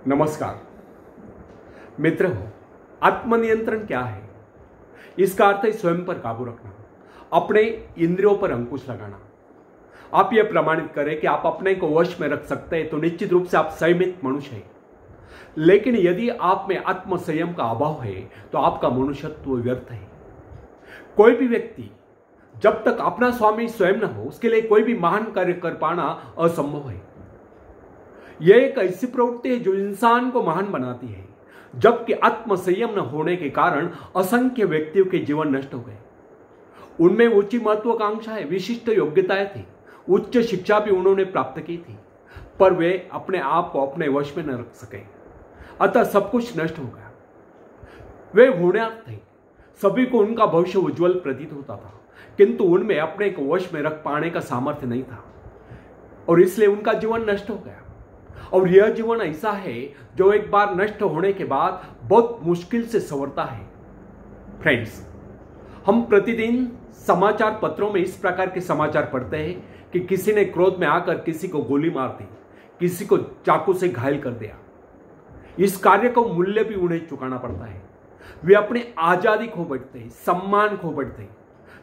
नमस्कार मित्र हो। आत्मनियंत्रण क्या है? इसका अर्थ है स्वयं पर काबू रखना, अपने इंद्रियों पर अंकुश लगाना। आप यह प्रमाणित करें कि आप अपने को वश में रख सकते हैं तो निश्चित रूप से आप संयमित मनुष्य हैं। लेकिन यदि आप में आत्म संयम का अभाव है तो आपका मनुष्यत्व व्यर्थ है। कोई भी व्यक्ति जब तक अपना स्वामी स्वयं न हो उसके लिए कोई भी महान कार्य कर पाना असंभव है। यह एक ऐसी प्रवृत्ति है जो इंसान को महान बनाती है, जबकि आत्म संयम न होने के कारण असंख्य व्यक्तियों के जीवन नष्ट हो गए। उनमें ऊंची महत्वाकांक्षाएं, विशिष्ट योग्यताएं थी, उच्च शिक्षा भी उन्होंने प्राप्त की थी, पर वे अपने आप को अपने वश में न रख सके, अतः सब कुछ नष्ट हो गया। वे होनहार थे, सभी को उनका भविष्य उज्जवल प्रतीत होता था, किंतु उनमें अपने को वश में रख पाने का सामर्थ्य नहीं था और इसलिए उनका जीवन नष्ट हो गया। और यह जीवन ऐसा है जो एक बार नष्ट होने के बाद बहुत मुश्किल से संवरता है। फ्रेंड्स, हम प्रतिदिन समाचार पत्रों में इस प्रकार के समाचार पढ़ते हैं कि किसी ने क्रोध में आकर किसी को गोली मार दी, किसी को चाकू से घायल कर दिया। इस कार्य को मूल्य भी उन्हें चुकाना पड़ता है। वे अपनी आजादी खो बैठते हैं, सम्मान खो बैठते हैं,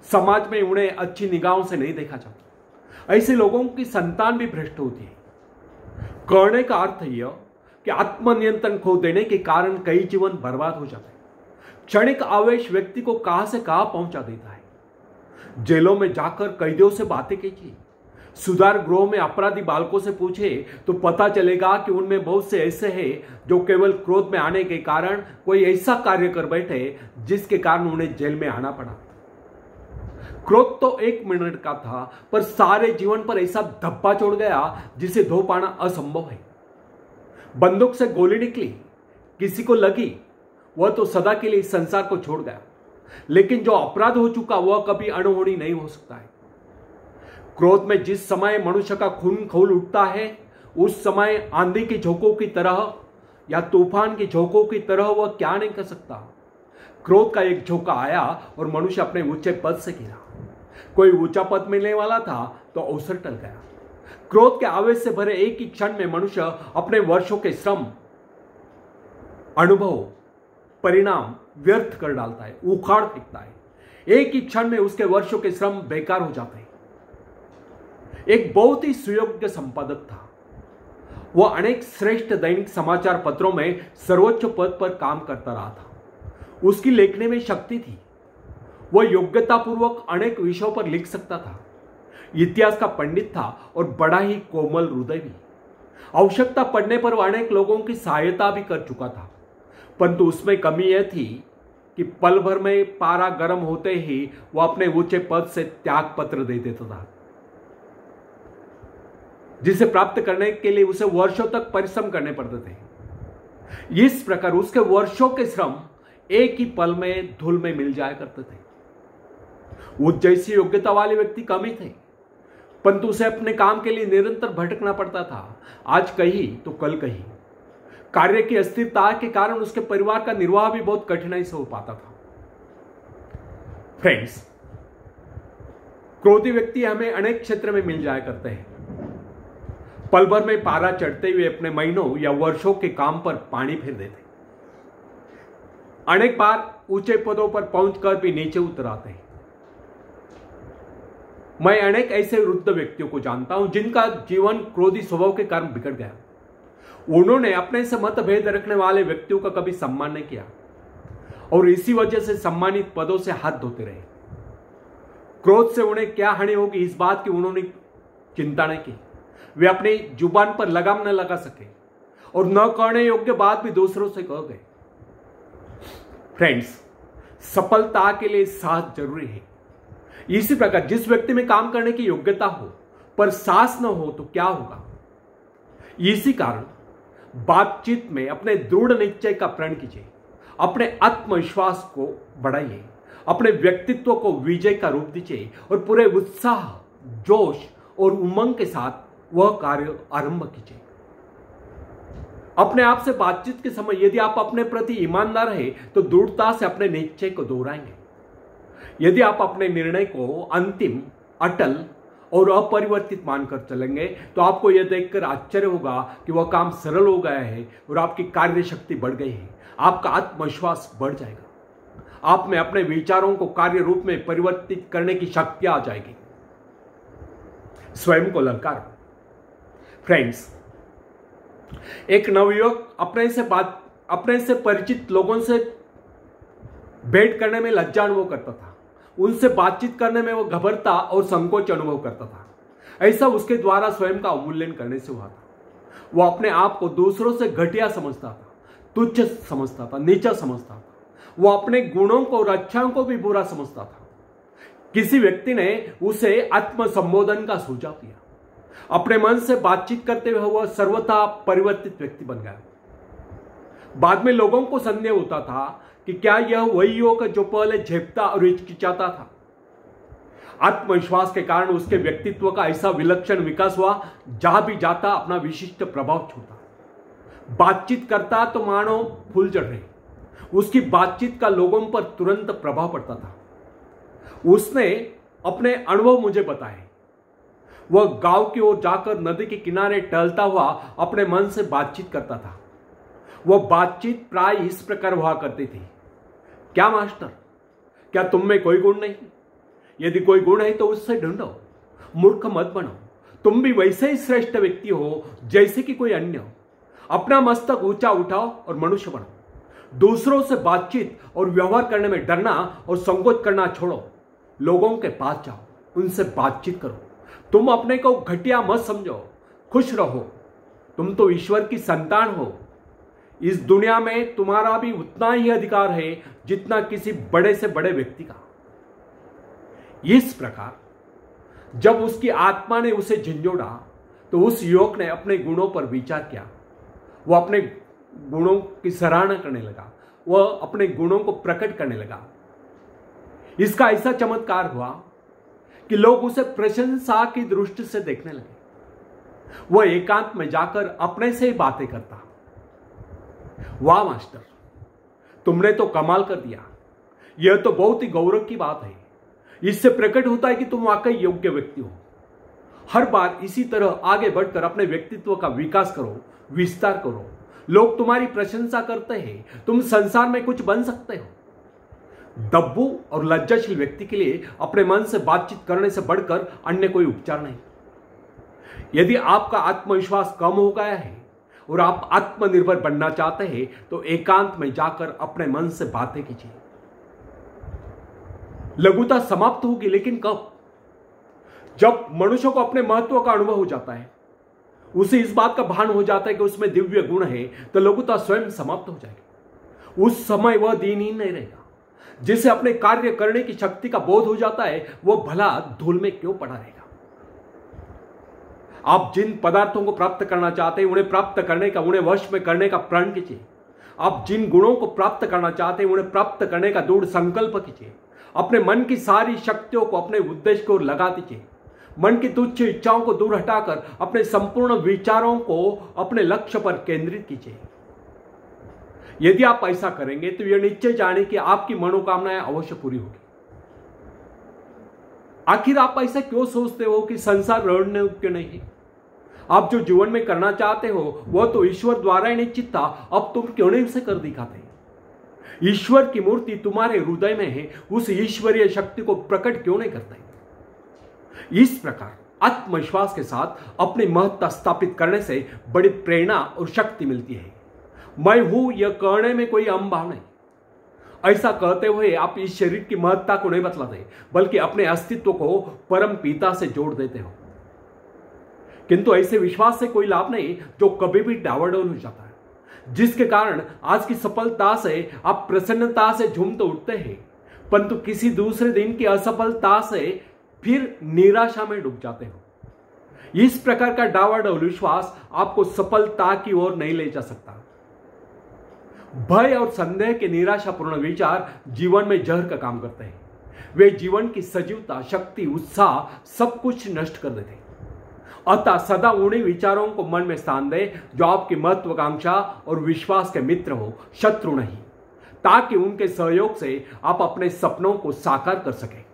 समाज में उन्हें अच्छी निगाहों से नहीं देखा जाता। ऐसे लोगों की संतान भी भ्रष्ट होती है। कहने का अर्थ यह कि आत्मनियंत्रण खो देने के कारण कई जीवन बर्बाद हो जाते हैं। क्षणिक आवेश व्यक्ति को कहां से कहां पहुंचा देता है। जेलों में जाकर कैदियों से बातें कीजिए, सुधार गृह में अपराधी बालकों से पूछे तो पता चलेगा कि उनमें बहुत से ऐसे हैं जो केवल क्रोध में आने के कारण कोई ऐसा कार्य कर बैठे जिसके कारण उन्हें जेल में आना पड़ा। क्रोध तो एक मिनट का था, पर सारे जीवन पर ऐसा धब्बा छोड़ गया जिसे धो पाना असंभव है। बंदूक से गोली निकली, किसी को लगी, वह तो सदा के लिए इस संसार को छोड़ गया, लेकिन जो अपराध हो चुका वह कभी अनहोनी नहीं हो सकता है। क्रोध में जिस समय मनुष्य का खून खौल उठता है उस समय आंधी की झोंकों की तरह या तूफान की झोंकों की तरह वह क्या नहीं कर सकता। क्रोध का एक झोंका आया और मनुष्य अपने ऊंचे पद से गिरा। कोई ऊंचा पद मिलने वाला था तो अवसर टल गया। क्रोध के आवेश से भरे एक ही क्षण में मनुष्य अपने वर्षों के श्रम, अनुभव, परिणाम व्यर्थ कर डालता है, उखाड़ फेंकता है। एक ही क्षण में उसके वर्षों के श्रम बेकार हो जाते हैं। एक बहुत ही सुयोग्य संपादक था। वह अनेक श्रेष्ठ दैनिक समाचार पत्रों में सर्वोच्च पद पर काम करता रहा था। उसकी लेखनी में शक्ति थी। वह योग्यतापूर्वक अनेक विषयों पर लिख सकता था। इतिहास का पंडित था और बड़ा ही कोमल हृदय भी। आवश्यकता पड़ने पर वह अनेक लोगों की सहायता भी कर चुका था, परंतु उसमें कमी यह थी कि पल भर में पारा गर्म होते ही वह अपने ऊंचे पद से त्याग पत्र दे देता था, जिसे प्राप्त करने के लिए उसे वर्षों तक परिश्रम करने पड़ते थे। इस प्रकार उसके वर्षों के श्रम एक ही पल में धूल में मिल जाया करते थे। उस जैसी योग्यता वाले व्यक्ति कम ही थे, परंतु उसे अपने काम के लिए निरंतर भटकना पड़ता था, आज कहीं तो कल कहीं। कार्य की अस्थिरता के कारण उसके परिवार का निर्वाह भी बहुत कठिनाई से हो पाता था। फ्रेंड्स, क्रोधी व्यक्ति हमें अनेक क्षेत्र में मिल जाया करते हैं। पल भर में पारा चढ़ते हुए अपने महीनों या वर्षों के काम पर पानी फेर देते। अनेक बार ऊंचे पदों पर पहुंचकर भी नीचे उतर आते हैं। मैं अनेक ऐसे वृद्ध व्यक्तियों को जानता हूं जिनका जीवन क्रोधी स्वभाव के कारण बिगड़ गया। उन्होंने अपने से मतभेद रखने वाले व्यक्तियों का कभी सम्मान नहीं किया और इसी वजह से सम्मानित पदों से हाथ धोते रहे। क्रोध से उन्हें क्या हानि होगी इस बात की उन्होंने चिंता नहीं की। वे अपनी जुबान पर लगाम न लगा सके और न कहने योग्य बात भी दूसरों से कह गए। फ्रेंड्स, सफलता के लिए साहस जरूरी है। इसी प्रकार जिस व्यक्ति में काम करने की योग्यता हो पर साहस न हो तो क्या होगा। इसी कारण बातचीत में अपने दृढ़ निश्चय का प्रण कीजिए, अपने आत्मविश्वास को बढ़ाइए, अपने व्यक्तित्व को विजय का रूप दीजिए और पूरे उत्साह, जोश और उमंग के साथ वह कार्य आरंभ कीजिए। अपने आप से बातचीत के समय यदि आप अपने प्रति ईमानदार हैं तो दृढ़ता से अपने निश्चय को दोहराएंगे। यदि आप अपने निर्णय को अंतिम, अटल और अपरिवर्तित मानकर चलेंगे तो आपको यह देखकर आश्चर्य होगा कि वह काम सरल हो गया है और आपकी कार्य शक्ति बढ़ गई है। आपका आत्मविश्वास बढ़ जाएगा। आप में अपने विचारों को कार्य रूप में परिवर्तित करने की शक्ति आ जाएगी। स्वयं को ललकारो। फ्रेंड्स, एक नवयुवक अपने से परिचित लोगों से भेंट करने में लज्जा अनुभव करता था। उनसे बातचीत करने में वो घबराता और संकोच अनुभव करता था। ऐसा उसके द्वारा स्वयं का अवमूल्यन करने से हुआ था। वो अपने आप को दूसरों से घटिया समझता था, तुच्छ समझता था, नीचा समझता था। वो अपने गुणों को और अच्छाओं को भी बुरा समझता था। किसी व्यक्ति ने उसे आत्म संबोधन का सुझाव दिया। अपने मन से बातचीत करते हुए वह सर्वथा परिवर्तित व्यक्ति बन गया। बाद में लोगों को संदेह होता था कि क्या यह वही युवक जो पहले झेपता और हिचकिचाता था। आत्मविश्वास के कारण उसके व्यक्तित्व का ऐसा विलक्षण विकास हुआ, जहां भी जाता अपना विशिष्ट प्रभाव छोड़ता। बातचीत करता तो मानो फूल चढ़ रहे। उसकी बातचीत का लोगों पर तुरंत प्रभाव पड़ता था। उसने अपने अनुभव मुझे बताए। वह गांव की ओर जाकर नदी के किनारे टहलता हुआ अपने मन से बातचीत करता था। वह बातचीत प्राय इस प्रकार हुआ करती थी। क्या मास्टर, क्या तुम में कोई गुण नहीं? यदि कोई गुण है तो उससे ढूंढो। मूर्ख मत बनो। तुम भी वैसे ही श्रेष्ठ व्यक्ति हो जैसे कि कोई अन्य। अपना मस्तक ऊंचा उठाओ और मनुष्य बनो। दूसरों से बातचीत और व्यवहार करने में डरना और संकोच करना छोड़ो। लोगों के पास जाओ, उनसे बातचीत करो। तुम अपने को घटिया मत समझो, खुश रहो। तुम तो ईश्वर की संतान हो। इस दुनिया में तुम्हारा भी उतना ही अधिकार है जितना किसी बड़े से बड़े व्यक्ति का। इस प्रकार जब उसकी आत्मा ने उसे झंझोड़ा तो उस युवक ने अपने गुणों पर विचार किया। वह अपने गुणों की सराहना करने लगा। वह अपने गुणों को प्रकट करने लगा। इसका ऐसा चमत्कार हुआ कि लोग उसे प्रशंसा की दृष्टि से देखने लगे। वह एकांत में जाकर अपने से ही बातें करता। वाह मास्टर, तुमने तो कमाल कर दिया। यह तो बहुत ही गौरव की बात है। इससे प्रकट होता है कि तुम वाकई योग्य व्यक्ति हो। हर बार इसी तरह आगे बढ़कर अपने व्यक्तित्व का विकास करो, विस्तार करो। लोग तुम्हारी प्रशंसा करते हैं। तुम संसार में कुछ बन सकते हो। दब्बू और लज्जाशील व्यक्ति के लिए अपने मन से बातचीत करने से बढ़कर अन्य कोई उपचार नहीं। यदि आपका आत्मविश्वास कम हो गया है और आप आत्मनिर्भर बनना चाहते हैं तो एकांत में जाकर अपने मन से बातें कीजिए। लघुता समाप्त होगी, लेकिन कब? जब मनुष्य को अपने महत्व का अनुभव हो जाता है, उसे इस बात का भान हो जाता है कि उसमें दिव्य गुण है, तो लघुता स्वयं समाप्त हो जाएगी। उस समय वह दीनहीन नहीं रहेगा। जिसे अपने कार्य करने की शक्ति का बोध हो जाता है वह भला धूल में क्यों पड़ा रहेगा। आप जिन पदार्थों को प्राप्त करना चाहते हैं उन्हें प्राप्त करने का, उन्हें वश में करने का प्रण कीजिए। आप जिन गुणों को प्राप्त करना चाहते हैं उन्हें प्राप्त करने का दृढ़ संकल्प कीजिए। अपने मन की सारी शक्तियों को अपने उद्देश्य को लगा दीजिए। मन की तुच्छ इच्छाओं को दूर हटाकर अपने संपूर्ण विचारों को अपने लक्ष्य पर केंद्रित कीजिए। यदि आप ऐसा करेंगे तो यह निश्चय जाने कि आपकी मनोकामनाएं अवश्य पूरी होगी। आखिर आप ऐसा क्यों सोचते हो कि संसार रहने योग्य नहीं है? आप जो जीवन में करना चाहते हो वह तो ईश्वर द्वारा ही निश्चित था। अब तुम क्यों नहीं उसे कर दिखाते? ईश्वर की मूर्ति तुम्हारे हृदय में है। उस ईश्वरीय शक्ति को प्रकट क्यों नहीं करते? इस प्रकार आत्मविश्वास के साथ अपनी महत्ता स्थापित करने से बड़ी प्रेरणा और शक्ति मिलती है। मैं हूं यह कहने में कोई अहम भाव नहीं। ऐसा कहते हुए आप इस शरीर की महत्ता को नहीं बतलाते, बल्कि अपने अस्तित्व को परम पिता से जोड़ देते हो। किंतु ऐसे विश्वास से कोई लाभ नहीं जो कभी भी डावाडोल हो जाता है, जिसके कारण आज की सफलता से आप प्रसन्नता से झूमते उठते हैं, परंतु किसी दूसरे दिन की असफलता से फिर निराशा में डूब जाते हो। इस प्रकार का डावाडोल विश्वास आपको सफलता की ओर नहीं ले जा सकता। भय और संदेह के निराशापूर्ण विचार जीवन में जहर का काम करते हैं। वे जीवन की सजीवता, शक्ति, उत्साह सब कुछ नष्ट कर देते हैं। अतः सदा उन्हीं विचारों को मन में स्थान दें जो आपकी महत्वाकांक्षा और विश्वास के मित्र हो, शत्रु नहीं, ताकि उनके सहयोग से आप अपने सपनों को साकार कर सकें।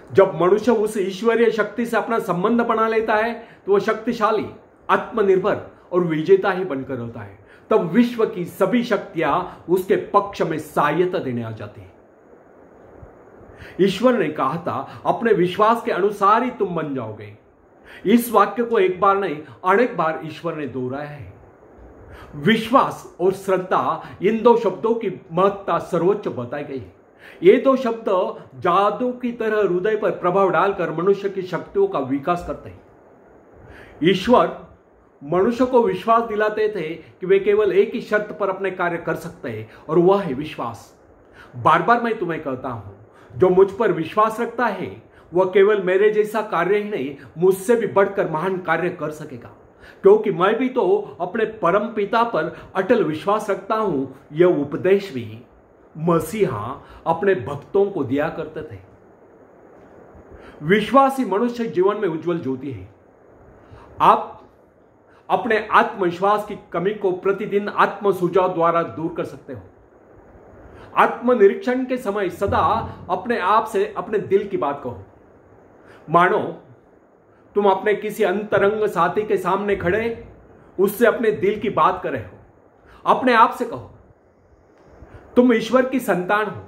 जब मनुष्य उस ईश्वरीय शक्ति से अपना संबंध बना लेता है तो वह शक्तिशाली, आत्मनिर्भर और विजेता ही बनकर रहता है। तब विश्व की सभी शक्तियां उसके पक्ष में सहायता देने आ जाती है। ईश्वर ने कहा था, अपने विश्वास के अनुसार ही तुम बन जाओगे। इस वाक्य को एक बार नहीं, अनेक बार ईश्वर ने दोहराया है। विश्वास और श्रद्धा, इन दो शब्दों की महत्ता सर्वोच्च बताई गई है। ये दो शब्द जादू की तरह हृदय पर प्रभाव डालकर मनुष्य की शक्तियों का विकास करते हैं। ईश्वर मनुष्य को विश्वास दिलाते थे कि वे केवल एक ही शर्त पर अपने कार्य कर सकते हैं, और वह है विश्वास। बार बार मैं तुम्हें कहता हूं, जो मुझ पर विश्वास रखता है वह केवल मेरे जैसा कार्य ही नहीं, मुझसे भी बढ़कर महान कार्य कर सकेगा, क्योंकि मैं भी तो अपने परम पिता पर अटल विश्वास रखता हूं। यह उपदेश भी मसीहा अपने भक्तों को दिया करते थे। विश्वासी मनुष्य जीवन में उज्जवल ज्योति है। आप अपने आत्मविश्वास की कमी को प्रतिदिन आत्म सुझाव द्वारा दूर कर सकते हो। आत्मनिरीक्षण के समय सदा अपने आप से अपने दिल की बात कहो। मानो तुम अपने किसी अंतरंग साथी के सामने खड़े उससे अपने दिल की बात कर रहे हो। अपने आप से कहो, तुम ईश्वर की संतान हो,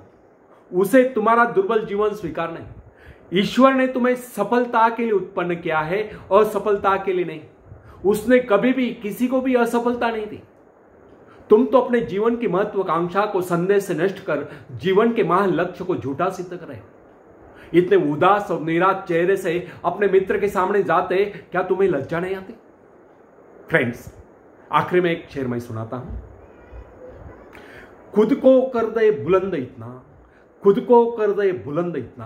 उसे तुम्हारा दुर्बल जीवन स्वीकार नहीं। ईश्वर ने तुम्हें सफलता के लिए उत्पन्न किया है, असफलता के लिए नहीं। उसने कभी भी किसी को भी असफलता नहीं दी। तुम तो अपने जीवन की महत्वाकांक्षा को संदेश से नष्ट कर जीवन के महान लक्ष्य को झूठा सिद्ध कर रहे हो। इतने उदास और निराश चेहरे से अपने मित्र के सामने जाते, क्या तुम्हें लज्जा नहीं आती? फ्रेंड्स, आखिर में एक शेर मैं सुनाता हूं। खुद को कर दे बुलंद इतना, खुद को कर दे बुलंद इतना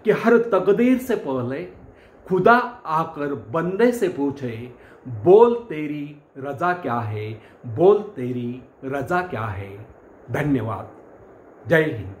कि हर तकदीर से पहले खुदा आकर बंदे से पूछे, बोल तेरी रजा क्या है, बोल तेरी रजा क्या है। धन्यवाद। जय हिंद।